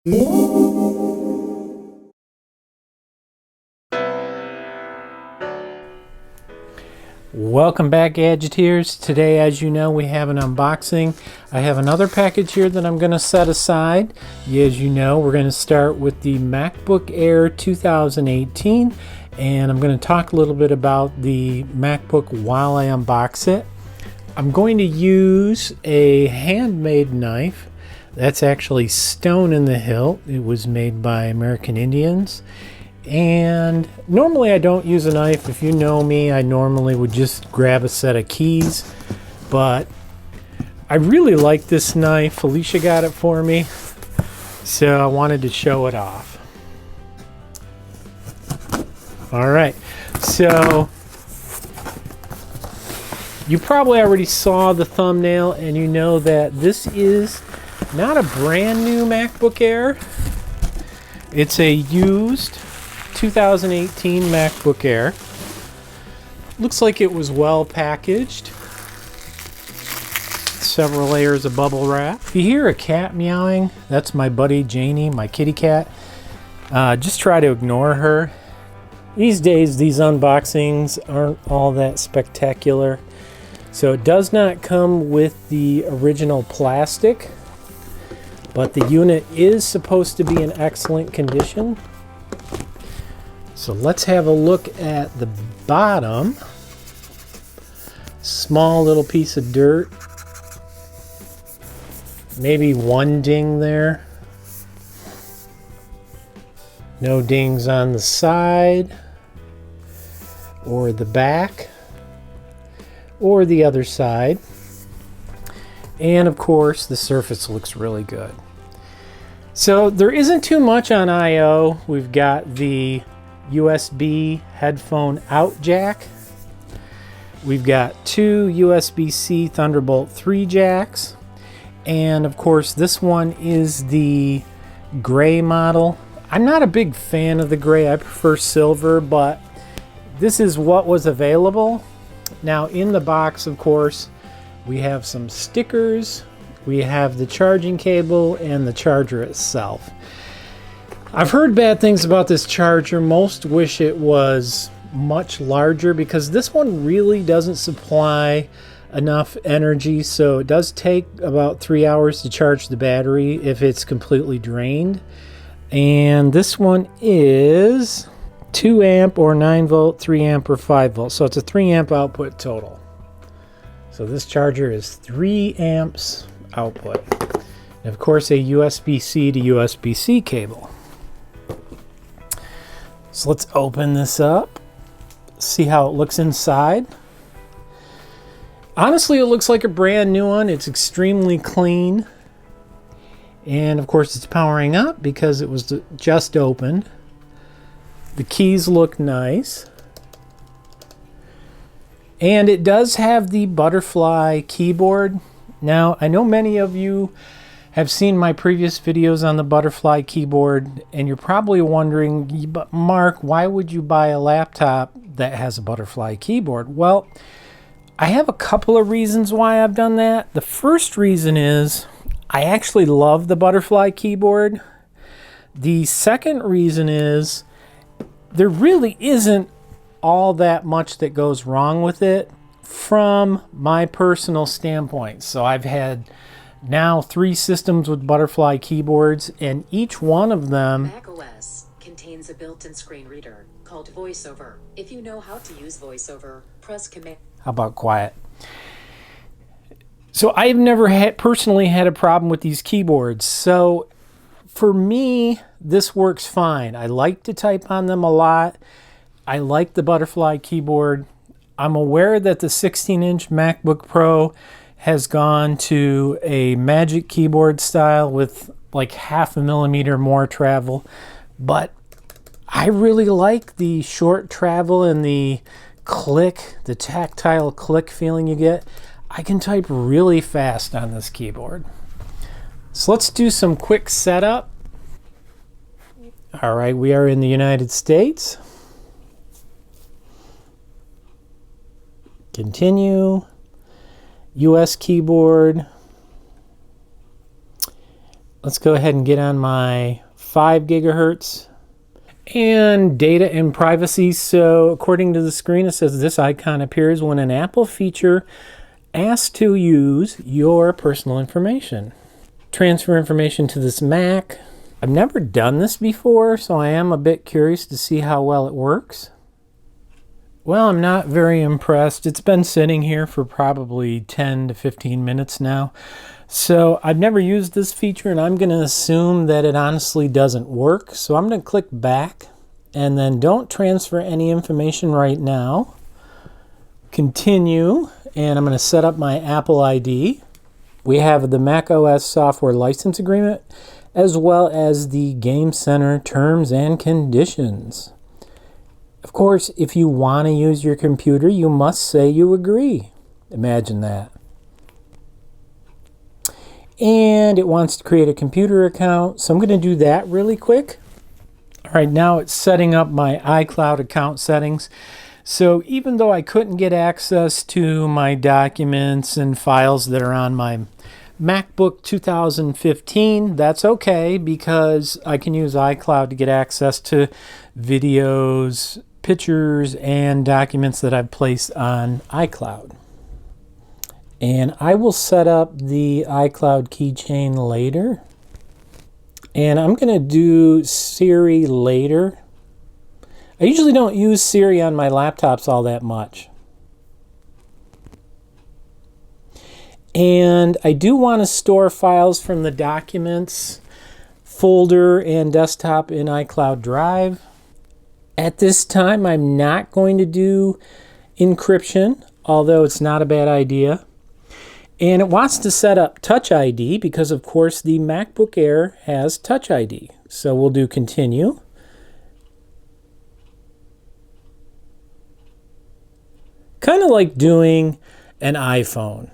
Welcome back, Gadgeteers. Today, as you know, we have an unboxing. I have another package here that I'm going to set aside. As you know, we're going to start with the MacBook Air 2018, and I'm going to talk a little bit about the MacBook while I unbox it. I'm going to use a handmade knife. That's actually stone in the hilt. It was made by American Indians. And normally I don't use a knife. If you know me, I normally would just grab a set of keys. But I really like this knife. Felicia got it for me, so I wanted to show it off. All right, so you probably already saw the thumbnail and you know that this is not a brand new MacBook Air. It's a used 2018 MacBook Air. Looks like it was well packaged. Several layers of bubble wrap. If you hear a cat meowing, that's my buddy Janie, my kitty cat. Just try to ignore her. These days, these unboxings aren't all that spectacular. So it does not come with the original plastic, but the unit is supposed to be in excellent condition. So let's have a look at the bottom. Small little piece of dirt. Maybe one ding there. No dings on the side or the back or the other side. And of course, the surface looks really good. So there isn't too much on I/O. We've got the USB headphone out jack. We've got two USB-C Thunderbolt 3 jacks. And of course, this one is the gray model. I'm not a big fan of the gray. I prefer silver, but this is what was available. Now in the box, of course, we have some stickers. We have the charging cable and the charger itself. I've heard bad things about this charger. Most wish it was much larger because this one really doesn't supply enough energy. So it does take about 3 hours to charge the battery if it's completely drained. And this one is 2 amp or 9 volt, 3 amp or 5 volt. So it's a 3 amp output total. So this charger is 3 amps output. And of course, a USB-C to USB-C cable. So let's open this up, see how it looks inside. Honestly, it looks like a brand new one. It's extremely clean. And of course, it's powering up because it was just opened. The keys look nice. And it does have the butterfly keyboard. Now, I know many of you have seen my previous videos on the butterfly keyboard, and you're probably wondering, but Mark, why would you buy a laptop that has a butterfly keyboard? Well, I have a couple of reasons why I've done that. The first reason is I actually love the butterfly keyboard. The second reason is there really isn't all that much that goes wrong with it from my personal standpoint. So I've had now 3 systems with butterfly keyboards, and each one of them macOS contains a built-in screen reader called VoiceOver. If you know how to use VoiceOver, press Command. How about quiet? So I've never personally had a problem with these keyboards. So for me, this works fine. I like to type on them a lot. I like the butterfly keyboard. I'm aware that the 16-inch MacBook Pro has gone to a Magic Keyboard style with like 0.5 millimeter more travel, but I really like the short travel and the click, the tactile click feeling you get. I can type really fast on this keyboard. So let's do some quick setup. All right, we are in the United States. Continue. US keyboard. Let's go ahead and get on my 5 gigahertz. And data and privacy. So according to the screen, it says this icon appears when an Apple feature asks to use your personal information. Transfer information to this Mac. I've never done this before, so I am a bit curious to see how well it works. Well, I'm not very impressed. It's been sitting here for probably 10 to 15 minutes now. So I've never used this feature, and I'm going to assume that it honestly doesn't work. So I'm going to click back, and then don't transfer any information right now. Continue, and I'm going to set up my Apple ID. We have the macOS software license agreement, as well as the Game Center terms and conditions. Of course, if you want to use your computer, you must say you agree. Imagine that. And it wants to create a computer account, so I'm going to do that really quick. All right, now it's setting up my iCloud account settings. So even though I couldn't get access to my documents and files that are on my Macbook 2015, that's okay, because I can use iCloud to get access to videos, pictures, and documents that I've placed on iCloud. And I will set up the iCloud keychain later. And I'm going to do Siri later. I usually don't use Siri on my laptops all that much. And I do want to store files from the documents folder and desktop in iCloud Drive. At this time, I'm not going to do encryption, although it's not a bad idea. And it wants to set up Touch ID because, of course, the MacBook Air has Touch ID. So we'll do continue. Kind of like doing an iPhone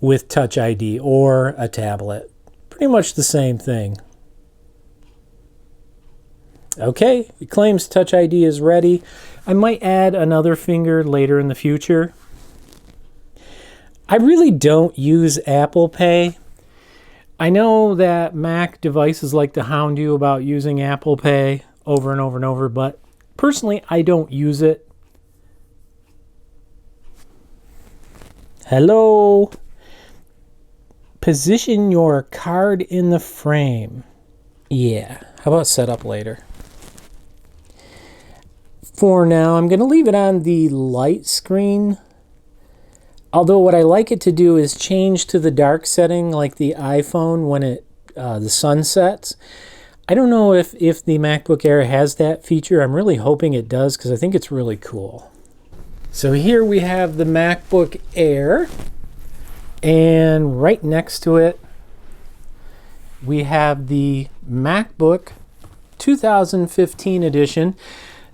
with Touch ID or a tablet. Pretty much the same thing. Okay, it claims Touch ID is ready. I might add another finger later in the future. I really don't use Apple Pay. I know that Mac devices like to hound you about using Apple Pay over and over and over, but personally, I don't use it. Hello. Position your card in the frame. Yeah, how about setup later? For now, I'm going to leave it on the light screen. Although what I like it to do is change to the dark setting like the iPhone when the sun sets. I don't know if the MacBook Air has that feature. I'm really hoping it does because I think it's really cool. So here we have the MacBook Air, and right next to it we have the MacBook 2015 edition.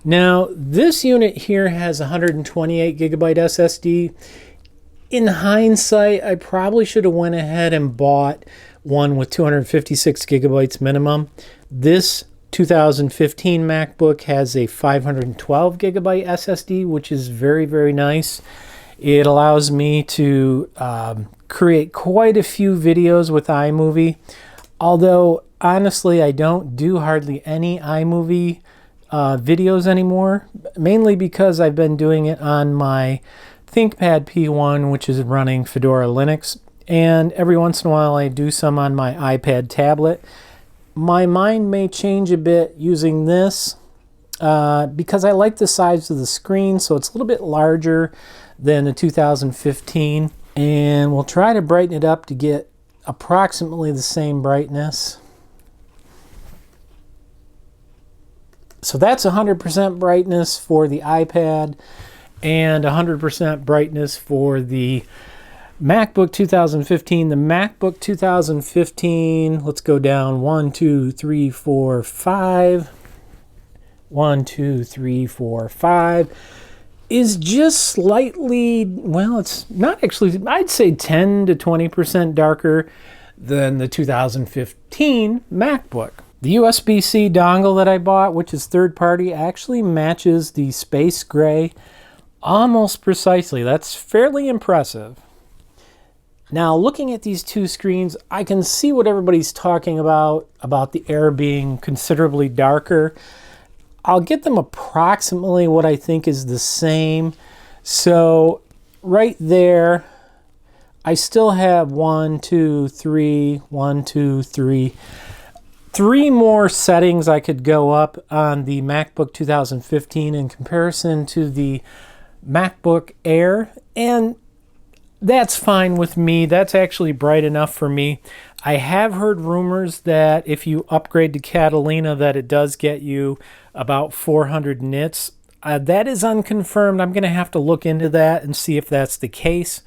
Now this unit here has 128 gigabyte SSD. In hindsight, I probably should have went ahead and bought one with 256 gigabytes minimum. This 2015 MacBook has a 512 gigabyte SSD, which is very, very nice. It allows me to create quite a few videos with iMovie. Although, honestly, I don't do hardly any iMovie videos anymore, mainly because I've been doing it on my ThinkPad P1, which is running Fedora Linux, and every once in a while I do some on my iPad tablet. My mind may change a bit using this because I like the size of the screen, so it's a little bit larger than the 2015, and we'll try to brighten it up to get approximately the same brightness. So that's 100% brightness for the iPad and 100% brightness for the MacBook 2015. The MacBook 2015, let's go down 1, 2, 3, 4, 5. 1, 2, 3, 4, 5 is just slightly, well, it's not actually, I'd say 10 to 20% darker than the 2015 MacBook. The USB-C dongle that I bought, which is third party, actually matches the space gray almost precisely. That's fairly impressive. Now, looking at these two screens, I can see what everybody's talking about the Air being considerably darker. I'll get them approximately what I think is the same. So right there, I still have 1, 2, 3, 1, 2, 3. 3 more settings I could go up on the MacBook 2015 in comparison to the MacBook Air, and that's fine with me. That's actually bright enough for me. I have heard rumors that if you upgrade to Catalina that it does get you about 400 nits. That is unconfirmed. I'm going to have to look into that and see if that's the case.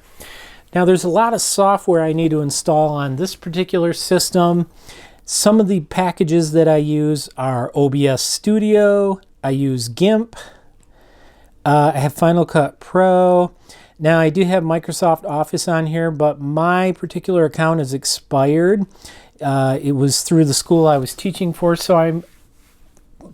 Now, there's a lot of software I need to install on this particular system. Some of the packages that I use are OBS Studio. I use GIMP. I have Final Cut Pro. Now, I do have Microsoft Office on here, but my particular account is expired. It was through the school I was teaching for, so I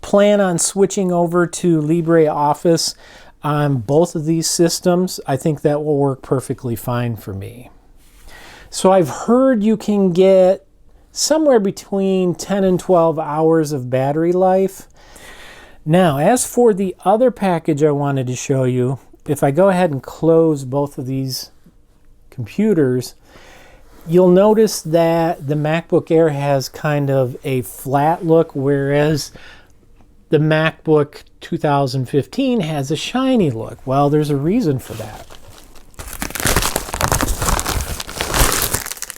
plan on switching over to LibreOffice on both of these systems. I think that will work perfectly fine for me. So I've heard you can get somewhere between 10 and 12 hours of battery life. Now, as for the other package I wanted to show you, if I go ahead and close both of these computers, you'll notice that the MacBook Air has kind of a flat look, whereas the MacBook 2015 has a shiny look. Well, there's a reason for that.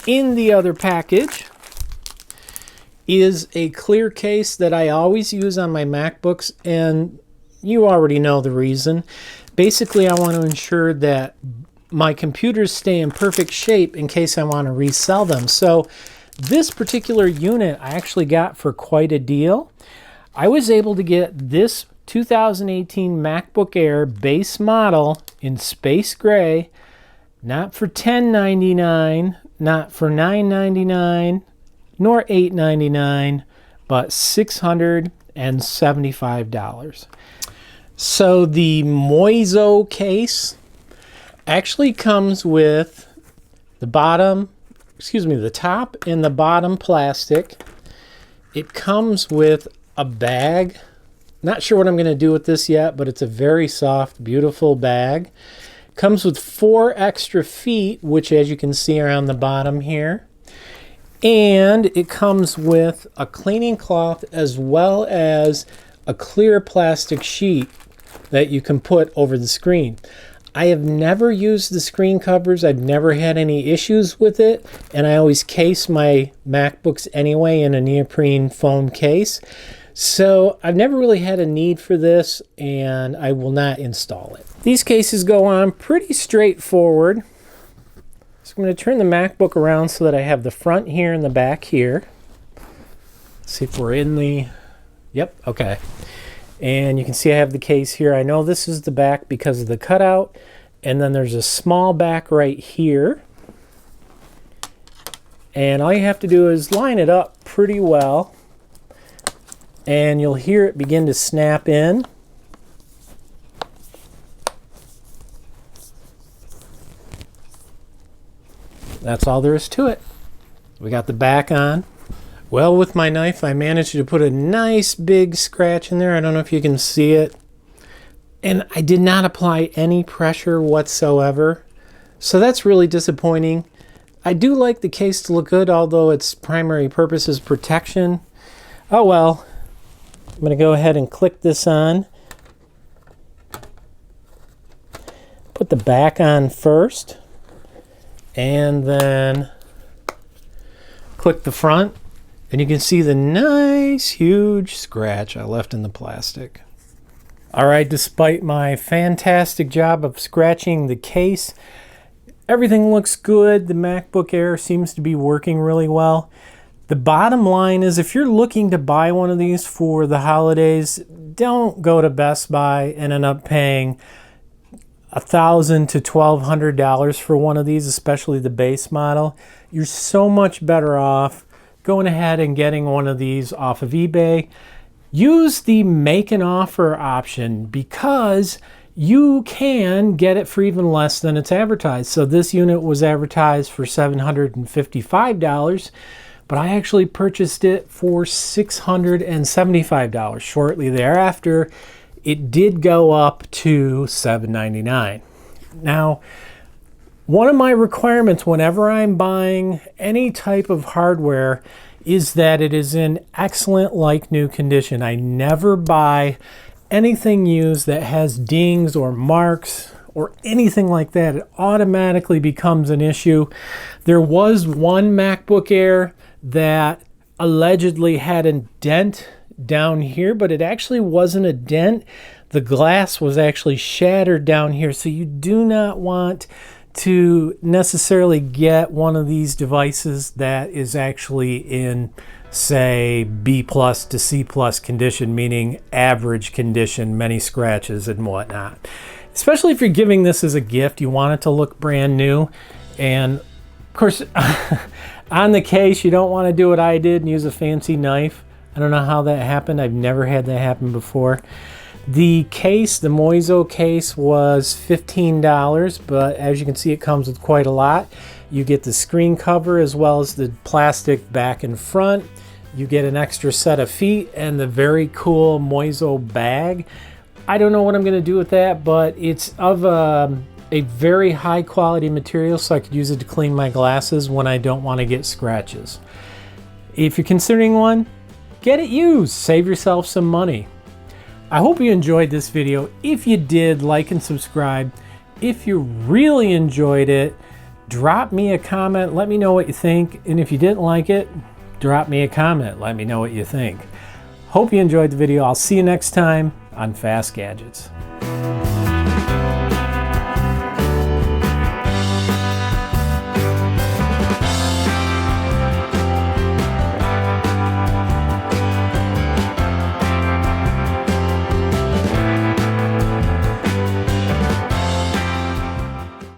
In the other package is a clear case that I always use on my MacBooks, and you already know the reason. Basically, I want to ensure that my computers stay in perfect shape in case I want to resell them. So this particular unit I actually got for quite a deal. I was able to get this 2018 MacBook Air base model in space gray, not for $10.99, not for $9.99, nor $8.99, but $675. So the Moiso case actually comes with the top and the bottom plastic. It comes with a bag. Not sure what I'm going to do with this yet, but it's a very soft, beautiful bag. Comes with 4 extra feet, which as you can see are on the bottom here. And it comes with a cleaning cloth as well as a clear plastic sheet that you can put over the screen. I have never used the screen covers. I've never had any issues with it, and I always case my MacBooks anyway in a neoprene foam case. So I've never really had a need for this, and I will not install it. These cases go on pretty straightforward. So I'm going to turn the MacBook around so that I have the front here and the back here. Let's see if we're in the... Yep, okay. And you can see I have the case here. I know this is the back because of the cutout. And then there's a small back right here. And all you have to do is line it up pretty well. And you'll hear it begin to snap in. That's all there is to it. We got the back on. Well, with my knife, I managed to put a nice big scratch in there. I don't know if you can see it. And I did not apply any pressure whatsoever. So that's really disappointing. I do like the case to look good, although its primary purpose is protection. Oh well. I'm going to go ahead and click this on. Put the back on first. And then click the front. And you can see the nice huge scratch I left in the plastic. Alright, despite my fantastic job of scratching the case, everything looks good. The MacBook Air seems to be working really well. The bottom line is, if you're looking to buy one of these for the holidays, don't go to Best Buy and end up paying $1,000 to $1,200 for one of these, especially the base model. You're so much better off going ahead and getting one of these off of eBay. Use the make an offer option because you can get it for even less than it's advertised. So this unit was advertised for $755, but I actually purchased it for $675. Shortly thereafter, it did go up to $799. Now, one of my requirements whenever I'm buying any type of hardware is that it is in excellent like new condition. I never buy anything used that has dings or marks or anything like that. It automatically becomes an issue. There was one MacBook Air that allegedly had a dent down here, but it actually wasn't a dent. The glass was actually shattered down here, so you do not want to necessarily get one of these devices that is actually in, say, B plus to C plus condition, meaning average condition, many scratches and whatnot. Especially if you're giving this as a gift, you want it to look brand new. And of course, on the case, you don't want to do what I did and use a fancy knife. I don't know how that happened. I've never had that happen before. The case, the Moiso case, was $15, but as you can see, it comes with quite a lot. You get the screen cover as well as the plastic back and front. You get an extra set of feet and the very cool Moiso bag. I don't know what I'm going to do with that, but it's of a very high quality material, so I could use it to clean my glasses when I don't want to get scratches. If you're considering one, get it used. Save yourself some money. I hope you enjoyed this video. If you did, like and subscribe. If you really enjoyed it, drop me a comment. Let me know what you think. And if you didn't like it, drop me a comment. Let me know what you think. Hope you enjoyed the video. I'll see you next time on Fast Gadgets.